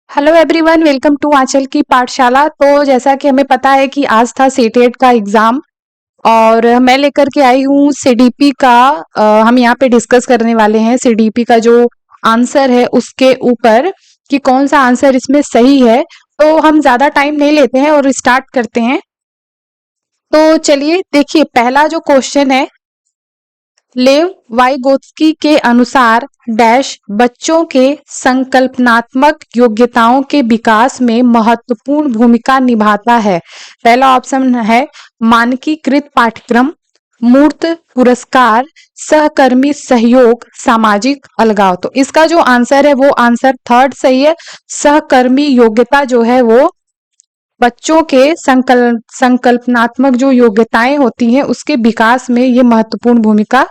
Hello everyone, welcome to आंचल की पाठशाला। तो जैसा कि हमें पता है कि आज था सीटेट का एग्जाम और मैं लेकर के आई हूँ सीडीपी का। हम यहाँ पे डिस्कस करने वाले हैं सीडीपी का जो आंसर है उसके ऊपर कि कौन सा आंसर इसमें सही है। तो हम ज्यादा टाइम नहीं लेते हैं और स्टार्ट करते हैं। तो चलिए देखिए, पहला जो क्वेश्चन है, लेव वाइगोत्स्की के अनुसार डैश बच्चों के संकल्पनात्मक योग्यताओं के विकास में महत्वपूर्ण भूमिका निभाता है। पहला ऑप्शन है मानकीकृत पाठ्यक्रम, मूर्त पुरस्कार, सहकर्मी सहयोग, सामाजिक अलगाव। तो इसका जो आंसर है वो आंसर थर्ड सही है। सहकर्मी योग्यता जो है वो बच्चों के संकल्पनात्मक जो योग्यताएं होती हैं उसके विकास में ये महत्वपूर्ण भूमिका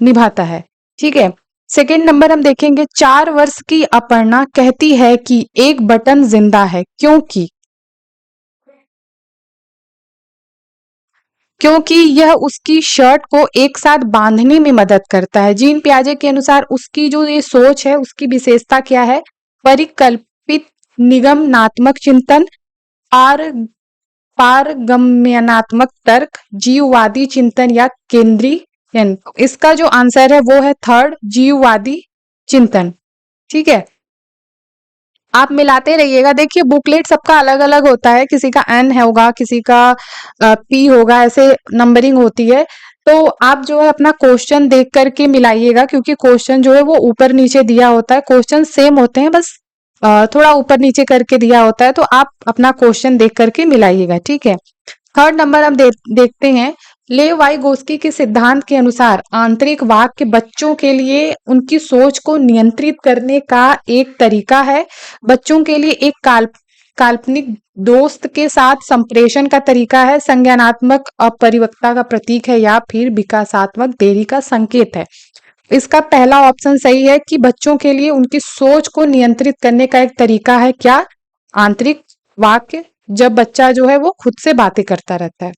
निभाता है। ठीक है। सेकेंड नंबर हम देखेंगे, 4 वर्ष की अपर्णा कहती है कि एक बटन जिंदा है क्योंकि क्योंकि यह उसकी शर्ट को एक साथ बांधने में मदद करता है। जीन पियाजे के अनुसार उसकी जो ये सोच है उसकी विशेषता क्या है? परिकल्पित निगमनात्मक चिंतन, पार पारगम्यनात्मक तर्क, जीववादी चिंतन या केंद्रीयन। इसका जो आंसर है वो है थर्ड, जीववादी चिंतन। ठीक है। आप मिलाते रहिएगा। देखिए, बुकलेट सबका अलग अलग होता है, किसी का एन होगा, किसी का पी होगा, ऐसे नंबरिंग होती है। तो आप जो है अपना क्वेश्चन देख करके मिलाइएगा, क्योंकि क्वेश्चन जो है वो ऊपर नीचे दिया होता है। क्वेश्चन सेम होते हैं, बस थोड़ा ऊपर नीचे करके दिया होता है। तो आप अपना क्वेश्चन देख करके मिलाइएगा। ठीक है। थर्ड नंबर हम देखते हैं, लेव वाइगोस्की के सिद्धांत के अनुसार आंतरिक वाक्य बच्चों के लिए उनकी सोच को नियंत्रित करने का एक तरीका है। बच्चों के लिए एक काल्पनिक दोस्त के साथ संप्रेषण का तरीका है, संज्ञानात्मक अपरिपक्वता का प्रतीक है या फिर विकासात्मक देरी का संकेत है। इसका पहला ऑप्शन सही है कि बच्चों के लिए उनकी सोच को नियंत्रित करने का एक तरीका है क्या? आंतरिक वाक्य, जब बच्चा जो है वो खुद से बातें करता रहता है।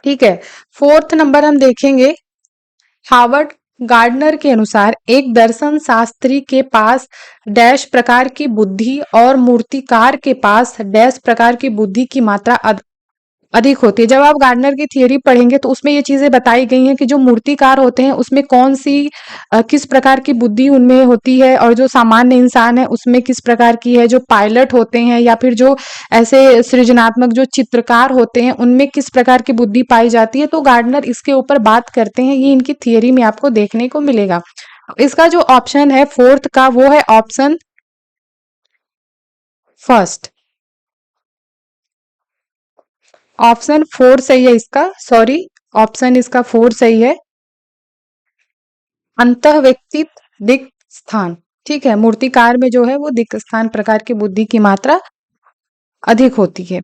ठीक है। फोर्थ नंबर हम देखेंगे, हावर्ड गार्डनर के अनुसार एक दर्शन शास्त्री के पास डैश प्रकार की बुद्धि और मूर्तिकार के पास डैश प्रकार की बुद्धि की मात्रा अधिक होती है। जब आप गार्डनर की थियरी पढ़ेंगे तो उसमें ये चीजें बताई गई हैं कि जो मूर्तिकार होते हैं उसमें कौन सी किस प्रकार की बुद्धि उनमें होती है, और जो सामान्य इंसान है उसमें किस प्रकार की है, जो पायलट होते हैं या फिर जो ऐसे सृजनात्मक जो चित्रकार होते हैं उनमें किस प्रकार की बुद्धि पाई जाती है। तो गार्डनर इसके ऊपर बात करते हैं, ये इनकी थियरी में आपको देखने को मिलेगा। इसका जो ऑप्शन है फोर्थ का वो है ऑप्शन फर्स्ट। ऑप्शन फोर सही है इसका, सॉरी, ऑप्शन इसका फोर सही है। अंतः व्यक्तित दिक् स्थान। ठीक है। मूर्तिकार में जो है वो दिक् स्थान प्रकार की बुद्धि की मात्रा अधिक होती है।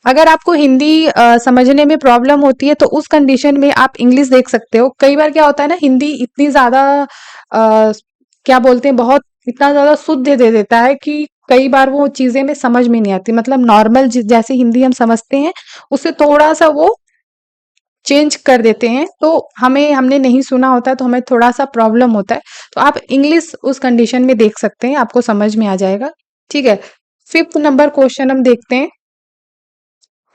अगर आपको हिंदी समझने में प्रॉब्लम होती है तो उस कंडीशन में आप इंग्लिश देख सकते हो। कई बार क्या होता है ना, हिंदी इतनी ज्यादा क्या बोलते हैं, बहुत इतना ज्यादा शुद्ध दे देता है कि कई बार वो चीजें में समझ में नहीं आती। मतलब नॉर्मल जैसे हिंदी हम समझते हैं उससे थोड़ा सा वो चेंज कर देते हैं, तो हमने नहीं सुना होता है तो हमें थोड़ा सा प्रॉब्लम होता है। तो आप इंग्लिश उस कंडीशन में देख सकते हैं, आपको समझ में आ जाएगा। ठीक है। फिफ्थ नंबर क्वेश्चन हम देखते हैं,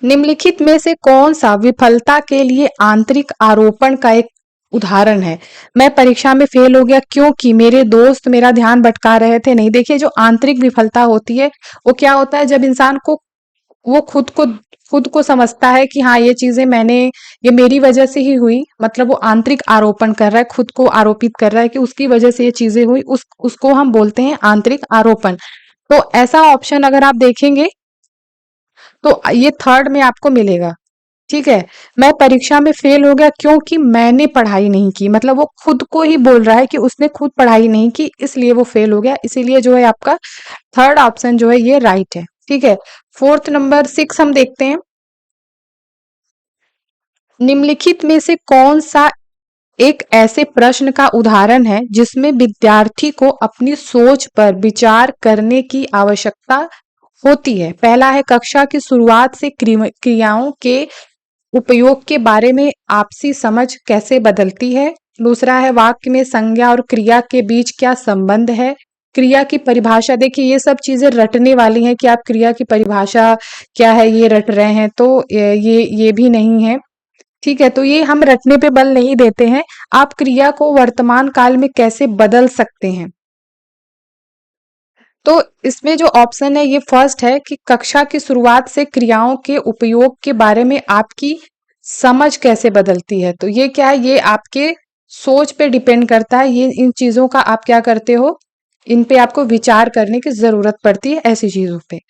निम्नलिखित में से कौन सा विफलता के लिए आंतरिक आरोपण का एक उदाहरण है? मैं परीक्षा में फेल हो गया क्योंकि मेरे दोस्त मेरा ध्यान भटका रहे थे। नहीं, देखिए, जो आंतरिक विफलता होती है वो क्या होता है, जब इंसान को वो खुद को समझता है कि हाँ, ये मेरी वजह से ही हुई। मतलब वो आंतरिक आरोपण कर रहा है, खुद को आरोपित कर रहा है कि उसकी वजह से ये चीजें हुई, उसको हम बोलते हैं आंतरिक आरोपण। तो ऐसा ऑप्शन अगर आप देखेंगे तो ये थर्ड में आपको मिलेगा। ठीक है। मैं परीक्षा में फेल हो गया क्योंकि मैंने पढ़ाई नहीं की, मतलब वो खुद को ही बोल रहा है कि उसने खुद पढ़ाई नहीं की इसलिए वो फेल हो गया। इसीलिए जो है आपका थर्ड ऑप्शन जो है ये राइट है। ठीक है। फोर्थ नंबर सिक्स हम देखते हैं, निम्नलिखित में से कौन सा एक ऐसे प्रश्न का उदाहरण है जिसमें विद्यार्थी को अपनी सोच पर विचार करने की आवश्यकता होती है? पहला है, कक्षा की शुरुआत से क्रियाओं के उपयोग के बारे में आपसी समझ कैसे बदलती है? दूसरा है, वाक्य में संज्ञा और क्रिया के बीच क्या संबंध है? क्रिया की परिभाषा, देखिए ये सब चीजें रटने वाली हैं कि आप क्रिया की परिभाषा क्या है ये रट रहे हैं, तो ये भी नहीं है। ठीक है, तो ये हम रटने पे बल नहीं देते हैं। आप क्रिया को वर्तमान काल में कैसे बदल सकते हैं, तो इसमें जो ऑप्शन है ये फर्स्ट है कि कक्षा की शुरुआत से क्रियाओं के उपयोग के बारे में आपकी समझ कैसे बदलती है। तो ये क्या है, ये आपके सोच पे डिपेंड करता है। ये इन चीजों का आप क्या करते हो, इन पे आपको विचार करने की जरूरत पड़ती है ऐसी चीजों पे।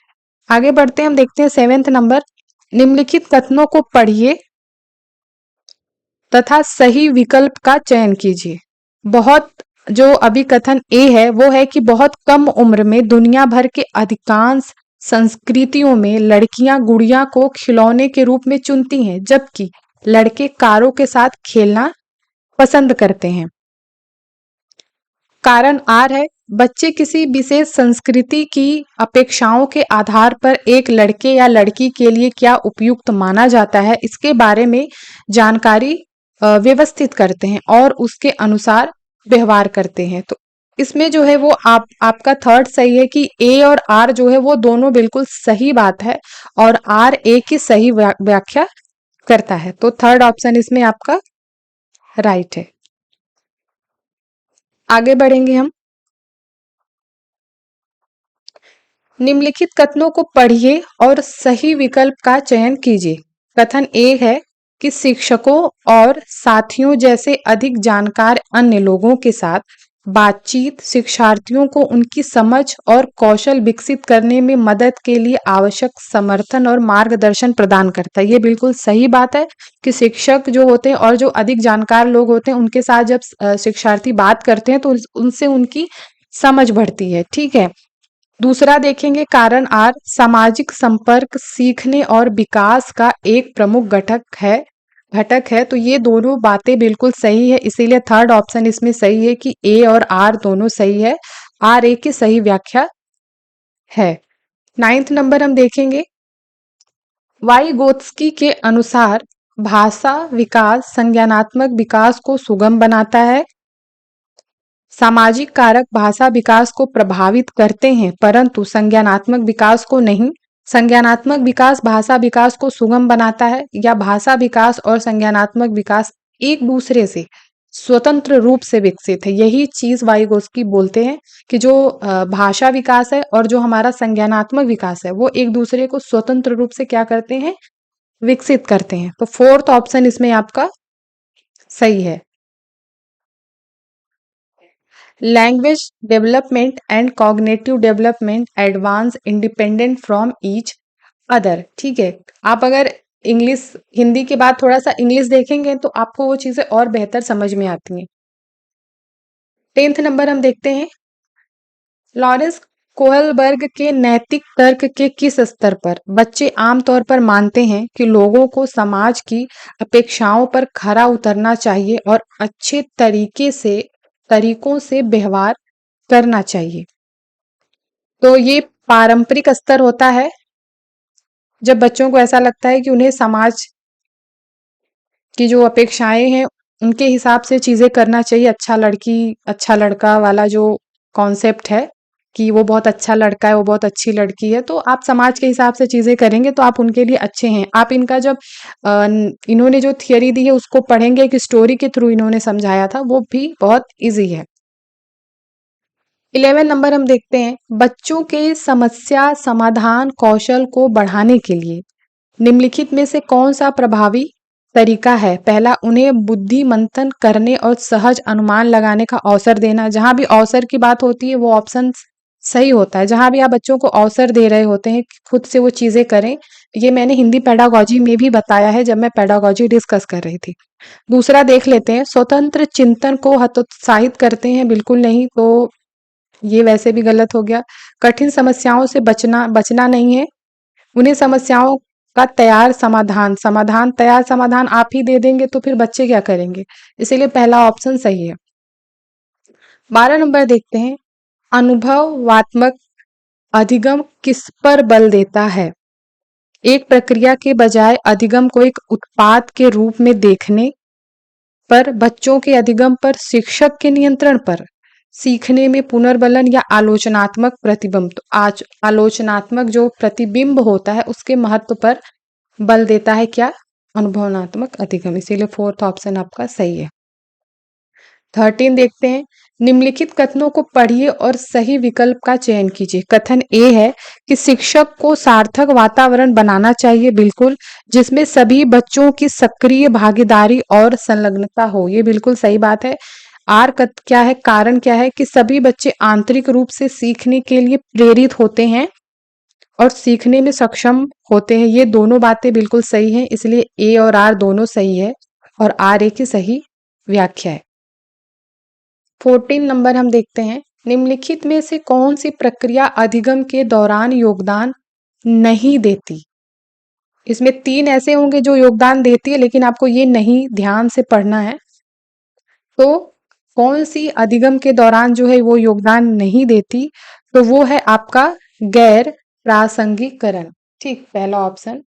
आगे बढ़ते हैं, हम देखते हैं 7वां नंबर, निम्नलिखित कथनों को पढ़िए तथा सही विकल्प का चयन कीजिए। बहुत जो अभी कथन ए है वो है कि बहुत कम उम्र में दुनिया भर के अधिकांश संस्कृतियों में लड़कियां गुड़िया को खिलौने के रूप में चुनती हैं, जबकि लड़के कारों के साथ खेलना पसंद करते हैं। कारण आर है, बच्चे किसी विशेष संस्कृति की अपेक्षाओं के आधार पर एक लड़के या लड़की के लिए क्या उपयुक्त माना जाता है इसके बारे में जानकारी व्यवस्थित करते हैं और उसके अनुसार व्यवहार करते हैं। तो इसमें जो है वो आपका थर्ड सही है कि ए और आर जो है वो दोनों बिल्कुल सही बात है, और आर ए की सही व्याख्या करता है। तो थर्ड ऑप्शन इसमें आपका राइट है। आगे बढ़ेंगे हम, निम्नलिखित कथनों को पढ़िए और सही विकल्प का चयन कीजिए। कथन ए है कि शिक्षकों और साथियों जैसे अधिक जानकार अन्य लोगों के साथ बातचीत शिक्षार्थियों को उनकी समझ और कौशल विकसित करने में मदद के लिए आवश्यक समर्थन और मार्गदर्शन प्रदान करता है। ये बिल्कुल सही बात है कि शिक्षक जो होते हैं और जो अधिक जानकार लोग होते हैं उनके साथ जब शिक्षार्थी बात करते हैं तो उनसे उनकी समझ बढ़ती है। ठीक है, दूसरा देखेंगे कारण आर, सामाजिक संपर्क सीखने और विकास का एक प्रमुख घटक है। तो ये दोनों बातें बिल्कुल सही है, इसीलिए थर्ड ऑप्शन इसमें सही है कि ए और आर दोनों सही है। आर ए की सही व्याख्या है। 9वां नंबर हम देखेंगे, वाइगोत्स्की के अनुसार भाषा विकास संज्ञानात्मक विकास को सुगम बनाता है। सामाजिक कारक भाषा विकास को प्रभावित करते हैं परंतु संज्ञानात्मक विकास को नहीं। संज्ञानात्मक विकास भाषा विकास को सुगम बनाता है, या भाषा विकास और संज्ञानात्मक विकास एक दूसरे से स्वतंत्र रूप से विकसित है। यही चीज वाइगोत्स्की बोलते हैं कि जो भाषा विकास है और जो हमारा संज्ञानात्मक विकास है वो एक दूसरे को स्वतंत्र रूप से क्या करते हैं, विकसित करते हैं। तो फोर्थ ऑप्शन इसमें आपका सही है। Language development and cognitive development advance independent from each other. ठीक है, आप अगर इंग्लिश हिंदी के बाद थोड़ा सा इंग्लिश देखेंगे तो आपको वो चीजें और बेहतर समझ में आती हैं। 10वां नंबर हम देखते हैं, लॉरेंस कोहलबर्ग के नैतिक तर्क के किस स्तर पर बच्चे आमतौर पर मानते हैं कि लोगों को समाज की अपेक्षाओं पर खरा उतरना चाहिए और अच्छे तरीकों से व्यवहार करना चाहिए। तो ये पारंपरिक स्तर होता है जब बच्चों को ऐसा लगता है कि उन्हें समाज की जो अपेक्षाएं हैं उनके हिसाब से चीजें करना चाहिए। अच्छा लड़की अच्छा लड़का वाला जो कॉन्सेप्ट है कि वो बहुत अच्छा लड़का है वो बहुत अच्छी लड़की है, तो आप समाज के हिसाब से चीजें करेंगे तो आप उनके लिए अच्छे हैं। आप इनका जब इन्होंने जो थियरी दी है उसको पढ़ेंगे, एक स्टोरी के थ्रू इन्होंने समझाया था, वो भी बहुत इजी है। 11 नंबर हम देखते हैं, बच्चों के समस्या समाधान कौशल को बढ़ाने के लिए निम्नलिखित में से कौन सा प्रभावी तरीका है। पहला, उन्हें बुद्धि मंथन करने और सहज अनुमान लगाने का अवसर देना। जहां भी अवसर की बात होती है वो ऑप्शन सही होता है, जहां भी आप बच्चों को अवसर दे रहे होते हैं खुद से वो चीजें करें। ये मैंने हिंदी पेडागोजी में भी बताया है जब मैं पेडागोजी डिस्कस कर रही थी। दूसरा देख लेते हैं, स्वतंत्र चिंतन को हतोत्साहित करते हैं, बिल्कुल नहीं, तो ये वैसे भी गलत हो गया। कठिन समस्याओं से बचना नहीं है, उन्हें समस्याओं का तैयार समाधान आप ही दे देंगे तो फिर बच्चे क्या करेंगे, इसीलिए पहला ऑप्शन सही है। 12 नंबर देखते हैं, अनुभवात्मक अधिगम किस पर बल देता है। एक प्रक्रिया के बजाय अधिगम को एक उत्पाद के रूप में देखने पर, बच्चों के अधिगम पर, शिक्षक के नियंत्रण पर, सीखने में पुनर्बलन या आलोचनात्मक प्रतिबिंब। तो आज आलोचनात्मक जो प्रतिबिंब होता है उसके महत्व पर बल देता है क्या? अनुभवनात्मक अधिगम। इसीलिए फोर्थ ऑप्शन आपका सही है। 13 देखते हैं। निम्नलिखित कथनों को पढ़िए और सही विकल्प का चयन कीजिए। कथन ए है कि शिक्षक को सार्थक वातावरण बनाना चाहिए, बिल्कुल, जिसमें सभी बच्चों की सक्रिय भागीदारी और संलग्नता हो। ये बिल्कुल सही बात है। आर क्या है? कारण क्या है कि सभी बच्चे आंतरिक रूप से सीखने के लिए प्रेरित होते हैं और सीखने में सक्षम होते हैं। ये दोनों बातें बिल्कुल सही हैं, इसलिए ए और आर दोनों सही है और आर ए की सही व्याख्या है। 14 नंबर हम देखते हैं। निम्नलिखित में से कौन सी प्रक्रिया अधिगम के दौरान योगदान नहीं देती? इसमें 3 ऐसे होंगे जो योगदान देती है, लेकिन आपको ये नहीं ध्यान से पढ़ना है। तो कौन सी अधिगम के दौरान जो है वो योगदान नहीं देती? तो वो है आपका गैर प्रासंगिकरण। ठीक, पहला ऑप्शन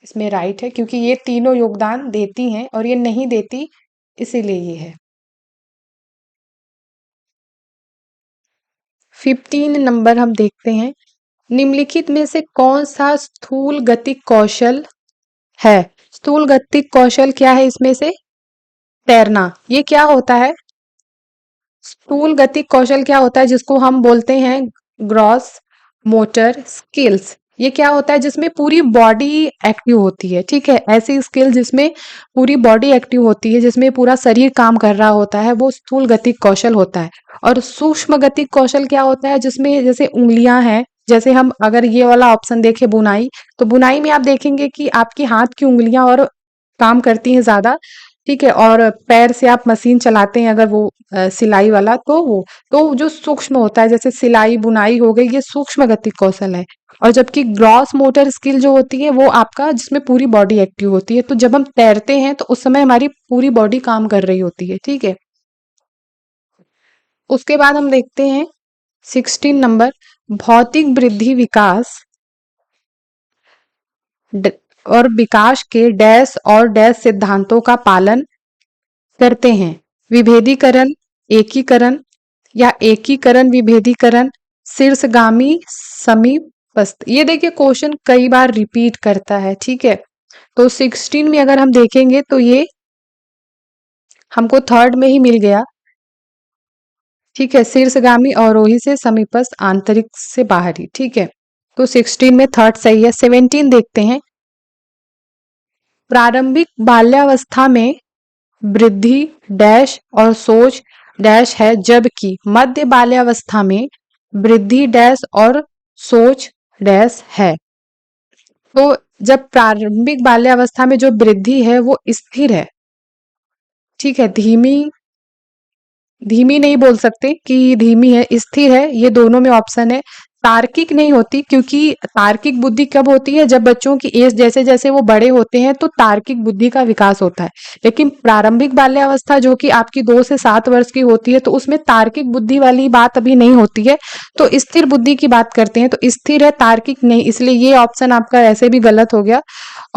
इसमें राइट है, क्योंकि ये तीनों योगदान देती हैं और ये नहीं देती, इसीलिए ये है। 15 नंबर हम देखते हैं। निम्नलिखित में से कौन सा स्थूल गतिक कौशल है? स्थूल गतिक कौशल क्या है? इसमें से तैरना। ये क्या होता है? स्थूल गतिक कौशल क्या होता है? जिसको हम बोलते हैं ग्रॉस मोटर स्किल्स। ये क्या होता है? जिसमें पूरी बॉडी एक्टिव होती है। ठीक है, ऐसी स्किल जिसमें पूरी बॉडी एक्टिव होती है, जिसमें पूरा शरीर काम कर रहा होता है, वो स्थूल गतिक कौशल होता है। और सूक्ष्म गतिक कौशल क्या होता है? जिसमें जैसे उंगलियां हैं, जैसे हम अगर ये वाला ऑप्शन देखें बुनाई, तो बुनाई में आप देखेंगे कि आपकी हाथ की उंगलियां और काम करती हैं ज्यादा। ठीक है, और पैर से आप मशीन चलाते हैं अगर वो सिलाई वाला, तो वो तो जो सूक्ष्म होता है, जैसे सिलाई बुनाई हो गई, ये सूक्ष्म गतिक कौशल है। और जबकि ग्रॉस मोटर स्किल जो होती है वो आपका जिसमें पूरी बॉडी एक्टिव होती है। तो जब हम तैरते हैं तो उस समय हमारी पूरी बॉडी काम कर रही होती है। ठीक है, उसके बाद हम देखते हैं 16 नंबर। भौतिक वृद्धि विकास और विकास के डैश और डैश सिद्धांतों का पालन करते हैं। विभेदीकरण, एकीकरण या एकीकरण विभेदीकरण, शीर्षगामी समीपस्थ। ये देखिए क्वेश्चन कई बार रिपीट करता है। ठीक है, तो 16 में अगर हम देखेंगे तो ये हमको थर्ड में ही मिल गया। ठीक है, शीर्षगामी अवरोही से समीपस्थ, आंतरिक से बाहरी। ठीक है, तो 16 में थर्ड सही है। 17 देखते हैं। प्रारंभिक बाल्यावस्था में वृद्धि डैश और सोच डैश है, जबकि मध्य बाल्यावस्था में वृद्धि डैश और सोच डैश है। तो जब प्रारंभिक बाल्यावस्था में जो वृद्धि है वो स्थिर है। ठीक है, धीमी धीमी नहीं बोल सकते कि धीमी है, स्थिर है। ये दोनों में ऑप्शन है। तार्किक नहीं होती, क्योंकि तार्किक बुद्धि कब होती है? जब बच्चों की एज जैसे जैसे वो बड़े होते हैं तो तार्किक बुद्धि का विकास होता है। लेकिन प्रारंभिक बाल्यावस्था जो कि आपकी 2 से 7 वर्ष की होती है, तो उसमें तार्किक बुद्धि वाली बात अभी नहीं होती है। तो स्थिर बुद्धि की बात करते हैं, तो स्थिर है, तार्किक नहीं, इसलिए ये ऑप्शन आपका ऐसे भी गलत हो गया।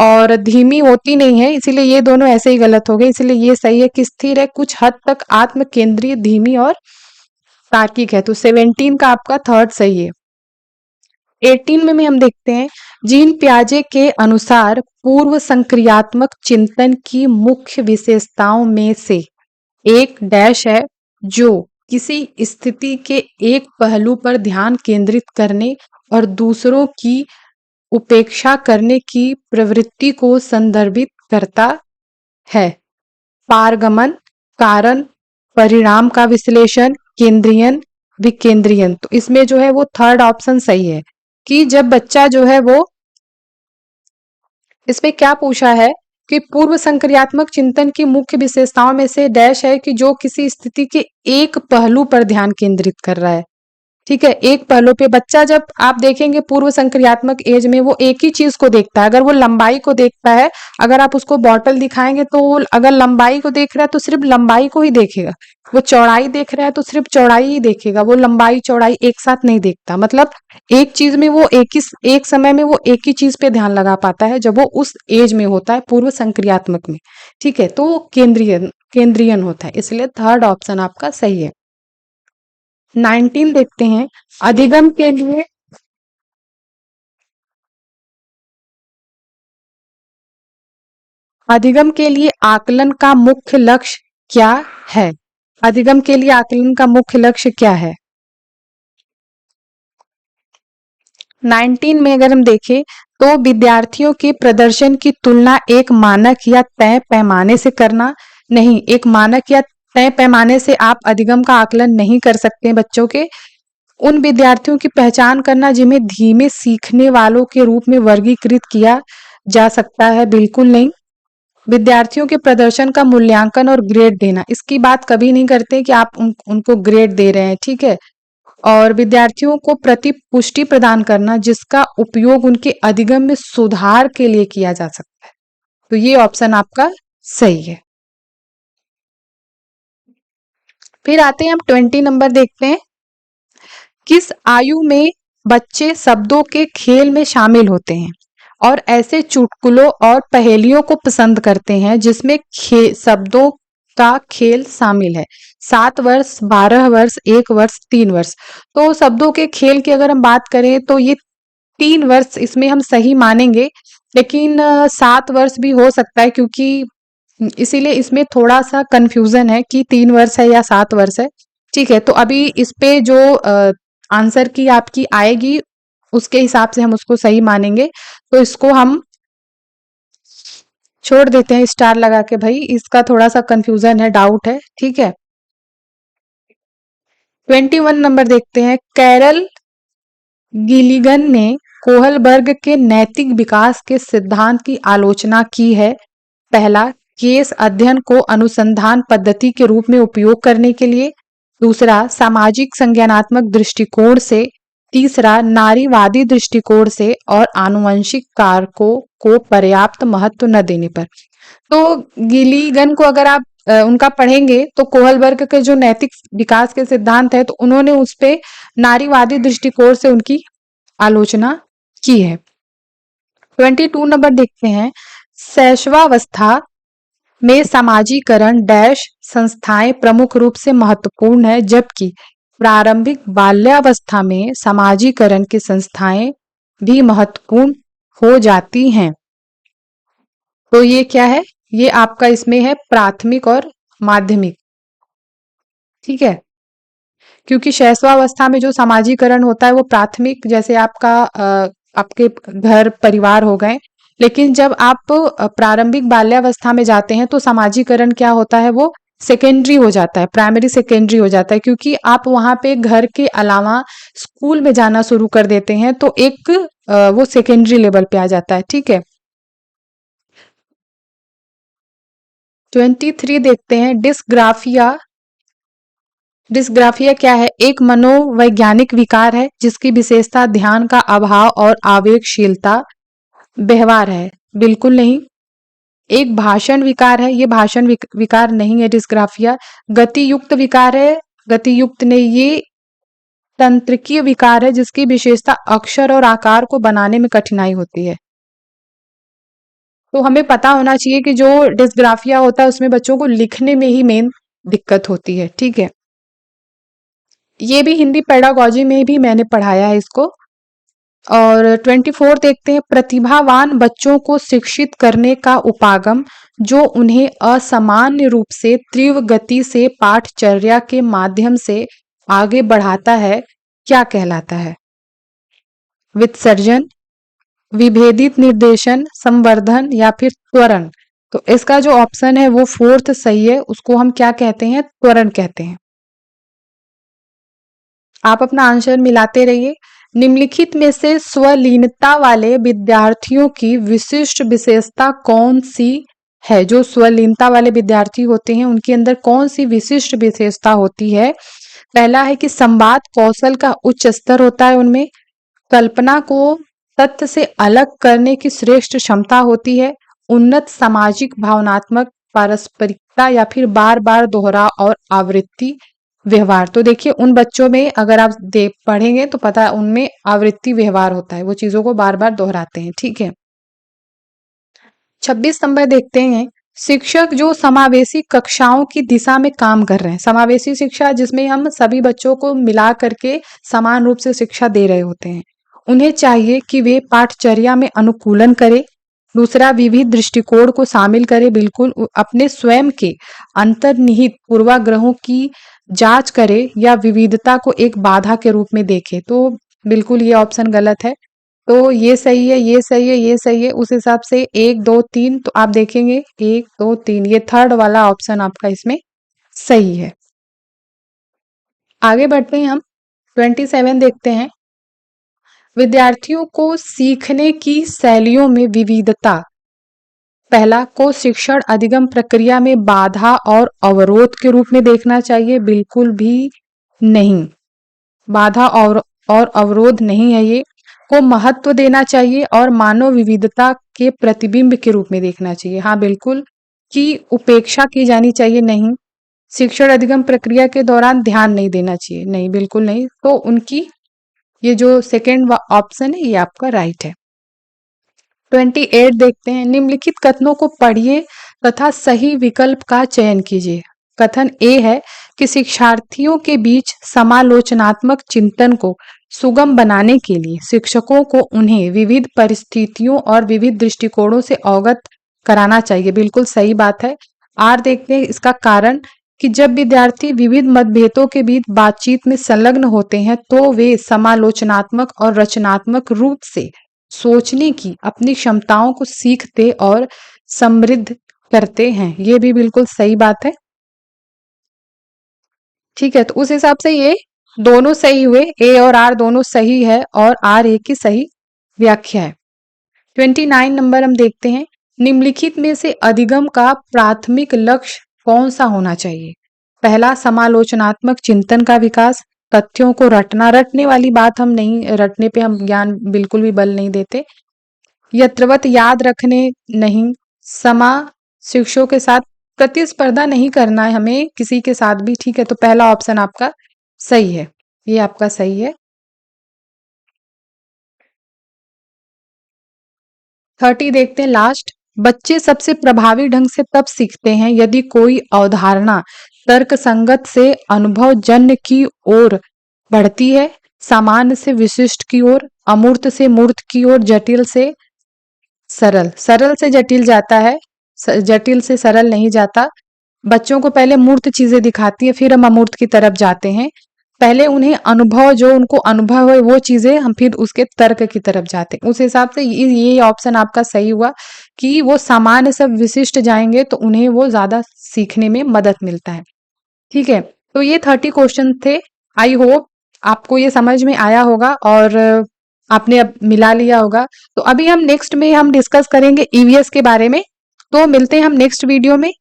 और धीमी होती नहीं है, इसीलिए ये दोनों ऐसे ही गलत हो गए। इसलिए ये सही है कि स्थिर है, कुछ हद तक आत्म केंद्रीय, धीमी और तार्किक है। तो 17 का आपका थर्ड सही है। 18 में हम देखते हैं। जीन पियाजे के अनुसार पूर्व संक्रियात्मक चिंतन की मुख्य विशेषताओं में से एक डैश है, जो किसी स्थिति के एक पहलू पर ध्यान केंद्रित करने और दूसरों की उपेक्षा करने की प्रवृत्ति को संदर्भित करता है। पारगमन, कारण, परिणाम का विश्लेषण, केंद्रीयन, विकेंद्रीयन। तो इसमें जो है वो थर्ड ऑप्शन सही है कि जब बच्चा जो है वो, इसमें क्या पूछा है कि पूर्व संक्रियात्मक चिंतन की मुख्य विशेषताओं में से डैश है कि जो किसी स्थिति के एक पहलू पर ध्यान केंद्रित कर रहा है। ठीक है, एक पहलू पे बच्चा, जब आप देखेंगे पूर्व संक्रियात्मक एज में वो एक ही चीज को देखता है। अगर वो लंबाई को देखता है, अगर आप उसको बॉटल दिखाएंगे तो वो अगर लंबाई को देख रहा है तो सिर्फ लंबाई को ही देखेगा। वो चौड़ाई देख रहा है तो सिर्फ चौड़ाई ही देखेगा, वो लंबाई चौड़ाई एक साथ नहीं देखता। मतलब एक चीज में वो एक समय में वो एक ही चीज पे ध्यान लगा पाता है जब वो उस एज में होता है, पूर्व संक्रियात्मक में। ठीक है, तो वो केंद्रीयन होता है, इसलिए थर्ड ऑप्शन आपका सही है। 19 देखते हैं। अधिगम के लिए अधिगम के लिए आकलन का मुख्य लक्ष्य क्या है? अधिगम के लिए आकलन का मुख्य लक्ष्य क्या है? 19 में अगर हम देखें तो विद्यार्थियों के प्रदर्शन की तुलना एक मानक या तय पैमाने से करना। नहीं, एक मानक या तय पैमाने से आप अधिगम का आकलन नहीं कर सकते बच्चों के। उन विद्यार्थियों की पहचान करना जिन्हें धीमे सीखने वालों के रूप में वर्गीकृत किया जा सकता है, बिल्कुल नहीं। विद्यार्थियों के प्रदर्शन का मूल्यांकन और ग्रेड देना, इसकी बात कभी नहीं करते कि आप उनको ग्रेड दे रहे हैं, ठीक है। और विद्यार्थियों को प्रति पुष्टि प्रदान करना जिसका उपयोग उनके अधिगम में सुधार के लिए किया जा सकता है। तो ये ऑप्शन आपका सही है। फिर आते हैं हम 20 नंबर देखते हैं। किस आयु में बच्चे शब्दों के खेल में शामिल होते हैं और ऐसे चुटकुलों और पहेलियों को पसंद करते हैं जिसमें शब्दों का खेल शामिल है? 7 वर्ष, 12 वर्ष, 1 वर्ष, 3 वर्ष। तो शब्दों के खेल की अगर हम बात करें तो ये 3 वर्ष इसमें हम सही मानेंगे, लेकिन 7 वर्ष भी हो सकता है, क्योंकि इसीलिए इसमें थोड़ा सा कंफ्यूजन है कि 3 वर्ष है या 7 वर्ष है। ठीक है, तो अभी इस पे जो आंसर की आपकी आएगी उसके हिसाब से हम उसको सही मानेंगे। तो इसको हम छोड़ देते हैं स्टार लगा के, भाई इसका थोड़ा सा कंफ्यूजन है, डाउट है, ठीक है। 21 नंबर देखते हैं। कैरल गिलिगन ने कोहलबर्ग के नैतिक विकास के सिद्धांत की आलोचना की है। पहला, केस अध्ययन को अनुसंधान पद्धति के रूप में उपयोग करने के लिए। दूसरा, सामाजिक संज्ञानात्मक दृष्टिकोण से। तीसरा, नारीवादी दृष्टिकोण से। और आनुवंशिक कारकों को पर्याप्त महत्व न देने पर। तो गिलीगन को अगर आप उनका पढ़ेंगे तो कोहलबर्ग के जो नैतिक विकास के सिद्धांत है तो उन्होंने उस पे नारीवादी दृष्टिकोण से उनकी आलोचना की है। 22 नंबर देखते हैं। शैशवावस्था में समाजीकरण डैश संस्थाएं प्रमुख रूप से महत्वपूर्ण है, जबकि प्रारंभिक बाल्यावस्था में समाजीकरण की संस्थाएं भी महत्वपूर्ण हो जाती हैं। तो ये क्या है? ये आपका इसमें है प्राथमिक और माध्यमिक, ठीक है। क्योंकि शैशवावस्था में जो समाजीकरण होता है वो प्राथमिक, जैसे आपका आपके घर परिवार हो गए, लेकिन जब आप प्रारंभिक बाल्यावस्था में जाते हैं तो समाजीकरण क्या होता है, वो सेकेंडरी हो जाता है, प्राइमरी सेकेंडरी हो जाता है, क्योंकि आप वहां पे घर के अलावा स्कूल में जाना शुरू कर देते हैं तो एक वो सेकेंडरी लेवल पे आ जाता है, ठीक है। 23 देखते हैं। डिस्ग्राफिया। डिस्ग्राफिया क्या है? एक मनोवैज्ञानिक विकार है जिसकी विशेषता ध्यान का अभाव और आवेगशीलता व्यवहार है, बिल्कुल नहीं। एक भाषण विकार है, ये भाषण विकार नहीं है डिस्ग्राफिया। गति युक्त विकार है, गति युक्त नहीं। ये तंत्रिकीय विकार है जिसकी विशेषता अक्षर और आकार को बनाने में कठिनाई होती है। तो हमें पता होना चाहिए कि जो डिस्ग्राफिया होता है उसमें बच्चों को लिखने में ही मेन दिक्कत होती है, ठीक है। ये भी हिंदी पेडागोजी में भी मैंने पढ़ाया है इसको। और 24 देखते हैं। प्रतिभावान बच्चों को शिक्षित करने का उपागम जो उन्हें असामान्य रूप से तीव्र गति से पाठचर्या के माध्यम से आगे बढ़ाता है, क्या कहलाता है? वित्सर्जन, विभेदित निर्देशन, संवर्धन या फिर त्वरण। तो इसका जो ऑप्शन है वो 4th सही है, उसको हम क्या कहते हैं? त्वरण कहते हैं। आप अपना आंसर मिलाते रहिए। निम्नलिखित में से स्वलीनता वाले विद्यार्थियों की विशिष्ट विशेषता कौन सी है? जो स्वलीनता वाले विद्यार्थी होते हैं उनके अंदर कौन सी विशिष्ट विशेषता होती है? पहला है कि संवाद कौशल का उच्च स्तर होता है उनमें। कल्पना को तथ्य से अलग करने की श्रेष्ठ क्षमता होती है। उन्नत सामाजिक भावनात्मक पारस्परिकता या फिर बार बार दोहराव और आवृत्ति व्यवहार। तो देखिए उन बच्चों में अगर आप पढ़ेंगे तो पता है उनमें आवृत्ति व्यवहार होता है, वो चीजों को बार बार दोहराते हैं, ठीक है। 26 नंबर देखते हैं। शिक्षक जो समावेशी कक्षाओं की दिशा में काम कर रहे हैं, समावेशी शिक्षा जिसमें हम सभी बच्चों को मिला करके समान रूप से शिक्षा दे रहे होते हैं, उन्हें चाहिए कि वे पाठचर्या में अनुकूलन करें। दूसरा, विविध दृष्टिकोण को शामिल करें, बिल्कुल अपने स्वयं के अंतर्निहित पूर्वाग्रहों की जांच करें या विविधता को एक बाधा के रूप में देखें। तो बिल्कुल ये ऑप्शन गलत है। तो ये सही है, ये सही है, ये सही है। उस हिसाब से 1 2 3 तो आप देखेंगे 1 2 3 ये थर्ड वाला ऑप्शन आपका इसमें सही है। आगे बढ़ते हैं हम 27 देखते हैं। विद्यार्थियों को सीखने की शैलियों में विविधता। पहला, को शिक्षण अधिगम प्रक्रिया में बाधा और अवरोध के रूप में देखना चाहिए, बिल्कुल भी नहीं। बाधा और अवरोध नहीं है ये। को महत्व देना चाहिए और मानव विविधता के प्रतिबिंब के रूप में देखना चाहिए, हाँ बिल्कुल। की उपेक्षा की जानी चाहिए, नहीं। शिक्षण अधिगम प्रक्रिया के दौरान ध्यान नहीं देना चाहिए, नहीं बिल्कुल नहीं। तो उनकी ये जो सेकेंड ऑप्शन है ये आपका राइट है। 28 देखते हैं। निम्नलिखित कथनों को पढ़िए तथा सही विकल्प का चयन कीजिए। कथन ए है कि शिक्षार्थियों के बीच समालोचनात्मक चिंतन को सुगम बनाने के लिए शिक्षकों को उन्हें विविध परिस्थितियों और विविध दृष्टिकोणों से अवगत कराना चाहिए, बिल्कुल सही बात है। आर देखते हैं इसका कारण कि जब विद्यार्थी विविध मतभेदों के बीच बातचीत में संलग्न होते हैं तो वे समालोचनात्मक और रचनात्मक रूप से सोचने की अपनी क्षमताओं को सीखते और समृद्ध करते हैं, ये भी बिल्कुल सही बात है। ठीक है, तो उस हिसाब से ये दोनों सही हुए, ए और आर दोनों सही है और आर ए की सही व्याख्या है। 29 नंबर हम देखते हैं। निम्नलिखित में से अधिगम का प्राथमिक लक्ष्य कौन सा होना चाहिए? पहला, समालोचनात्मक चिंतन का विकास। तथ्यों को रटने वाली बात हम नहीं, रटने पे हम ज्ञान बिल्कुल भी बल नहीं देते। यत्रवत याद रखने नहीं। समा शिक्षकों के साथ प्रतिस्पर्धा नहीं करना है हमें किसी के साथ भी, ठीक है। तो पहला ऑप्शन आपका सही है, ये आपका सही है। 30 देखते हैं लास्ट। बच्चे सबसे प्रभावी ढंग से तब सीखते हैं यदि कोई अवधारणा तर्क संगत से अनुभवजन्य की ओर बढ़ती है, सामान्य से विशिष्ट की ओर, अमूर्त से मूर्त की ओर, जटिल से सरल। सरल से जटिल जाता है, जटिल से सरल नहीं जाता। बच्चों को पहले मूर्त चीजें दिखाती है, फिर हम अमूर्त की तरफ जाते हैं। पहले उन्हें अनुभव, जो उनको अनुभव है वो चीजें, हम फिर उसके तर्क की तरफ जाते हैं। उस हिसाब से ये ऑप्शन आपका सही हुआ कि वो सामान्य से विशिष्ट जाएंगे तो उन्हें वो ज्यादा सीखने में मदद मिलता है। ठीक है, तो ये 30 क्वेश्चन थे। आई होप आपको ये समझ में आया होगा और आपने अब मिला लिया होगा। तो अभी हम नेक्स्ट में हम डिस्कस करेंगे ईवीएस के बारे में। तो मिलते हैं हम नेक्स्ट वीडियो में।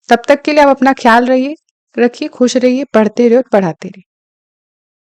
तब तक के लिए आप अपना ख्याल रखिए, खुश रहिए, पढ़ते रहिए और पढ़ाते रहिए।